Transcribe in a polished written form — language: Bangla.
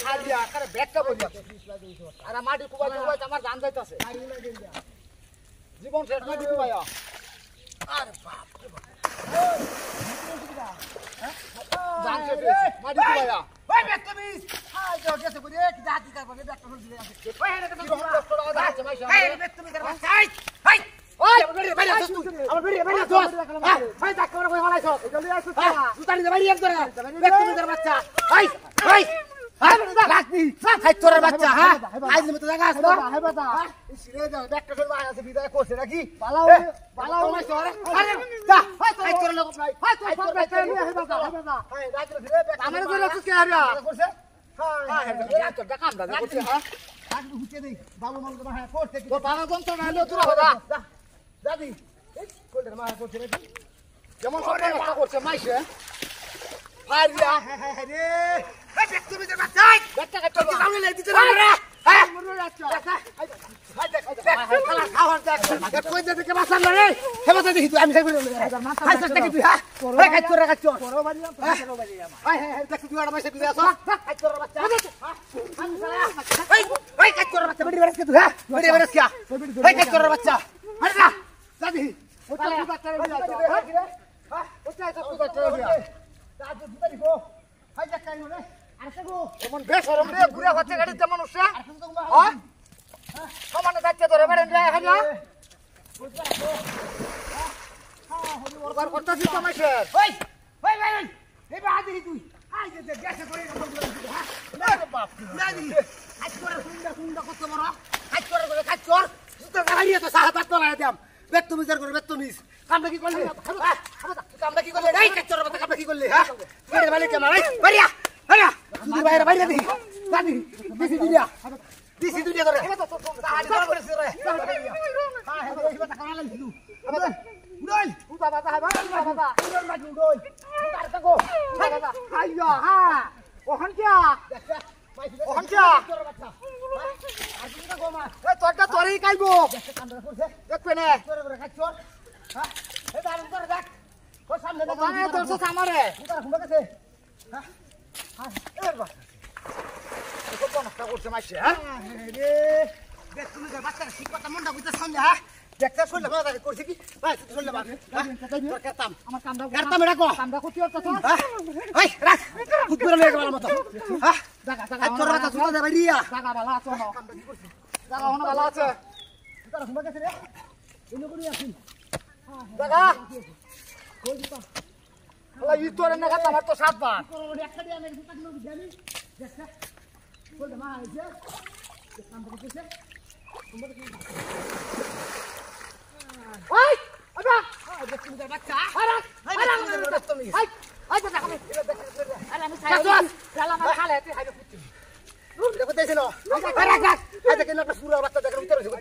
হারিয়া করে ব্যাগটা বইয়া আর মাটি কুবাই কুবাই আমার জান যাইতাছে জীবন শেষ মাটি কুবাইয়া আরে বাপ রে বাপ জান শেষ মাটি কুবাইয়া ওই ব্যাগটা মিস হাই যাও গেছে বলে কি জাতি কার বলে ব্যাগটা হল দিলে আছে ওই হেরে তো কষ্ট লাগা আছে মাইশা এই ব্যাগটা মিস করবা হাই হাই ওই আমার বেরিয়ে দোস ভাই দেখ করে কই হলাইছ জলদি আইছ সুতারি দে বাড়ি একদরে ব্যাগটা মিস বাচ্চা হাই হাই লাগনি হাই তোর বাচ্চা হ্যাঁ আইজ মত জায়গা আছে না হাই বাবা ইসরে যাও ব্যাগটা সরবা আছে বিদায় করছে নাকি পালাও পালাও মাইছ আরে যা হাই তোর লোক নাই হাই তোর ব্যাগটা নিয়ে হাই বাবা হাই রাত্রে ফিরে ব্যাগ আমার করে কি আরিয়া করছে হাই হাই তোর কাম দাদা করছে হ্যাঁ আজ হুচে দেই বাবু মন তো হ্যাঁ করছে তোর বাবা কোন তো নাইলো তুই হবা যা দাদি এই কোলটা মা করছে নাকি যেমন সব নষ্ট করছে মাইছে আরিয়া হ্যাঁ হ্যাঁ রে এই ব্যাগ তুমি দে বাচ্চা ব্যাগটা কাট তুই সামনে লাই দিতে না রে হ্যাঁ মরো যাচ্ছ হাই দেখ খালা খাওয়ার দেখ কই দে থেকে বাসা না রে হে বাসা দেখি তুই আমি যাইব হাই সস্তা কি তুই হ্যাঁ এই কাট করে কাট করো বাড়ি করো বাড়ি হাই হাই দেখ তুই আর মাইছে বিদে আসো কাট করে বাচ্চা এই কাট করে বাচ্চা বড়ি বড় কে তুই হ্যাঁ বড়ি বড় কে এই কাট করে বাচ্চা আরে না দাদি ওটা কি বাচ্চা রে হ্যাঁ ওটা তো বাচ্চা রে দাদি দিবা দিবো হাই যা কাই রে আরে গো এমন বেশরম রে ঘুরে হচ্ছে গাড়িতে মানুষে হ্যাঁ সমানে যাচ্ছে ধরে বেরেন রে হ্যাঁ না ওর করতেছিস তো মাইছে ওই ওই ওই এই বাদি তুই আই যে গ্যাসে করে হ্যাঁ আরে বাপ দাদি আজ করে সুন্দর কত বড় আজ করে কাজ কর তো গাড়িয়ে তো সাহায্য তো লাগা দাম বেত তুমি জার করে বেত তুমি কামটা কি করলি কামটা কি করলি এই কাজ করব কামটা কি করলি হ্যাঁ মেরে বালি কে মারাই বাড়িয়া বাড়িয়া তুই বাইরে বাইরে দি দাদি দিছি দুনিয়া ধরে হেবা তো তাহারি ধরে করেছে রে হ্যাঁ হেবা হেবা টাকা লাগি দিলু আবার উড়াই উড়া বাবা বাবা বাবা উড়াই মাটি উড়াই উড়ার তাকো বাবা আইয়া হ্যাঁ ওহন কিয়া ওহন কিয়া তোর বাচ্চা আর তুমি তো গোমা এ তোরটা তোরই কাইবো কামড়া করছে দেখবে না তোর করে কাজ কর হ্যাঁ এ দাঁড়ান করে দেখ ও সামনে দেখ মানে তোর সাথে আমারে উড়া ঘুমা গেছে হ্যাঁ হ্যাঁ এর বাবা কত নষ্ট করছে মাইছে হ্যাঁ রে দেখ তুমি বাচ্চা ঠিক কথা মনটা বুঝতে সামনে হ্যাঁ দেখতে শুনলে ভালো লাগে করছে কি ভাই শুনলে ভালো তোর কাটাম আমার কামটা কাটাম এটা কো কামটা কত করতে এই রাখ খুব করে লাগে ভালো মত হ্যাঁ জায়গা জায়গা তোর কথা শুনতে দে ভাইয়া জায়গা ভালো আছে না কামটা কি করছিস জায়গা হনো ভালো আছে তোর ঘুমা গেছে রে ইনো করি আসি জায়গা কই দিতা আল্লাহ ই তোর না কথা আমার তো 7 বার একটা দিয়ে আমি দুটা কিলো জানি দেখ বলতে মা আইছে কামটা করছে ওই আবা আই দেখুন দে বাচ্চা আরে আরে তুমি আই আই দেখা আমি আরে আমি সাইড চালা মার খালে তুই হাইবে ফুটছি দেখো দেখিনো আরে দেখ আই দেখেন না পুরো বাচ্চা দেখেন উত্তর হইছে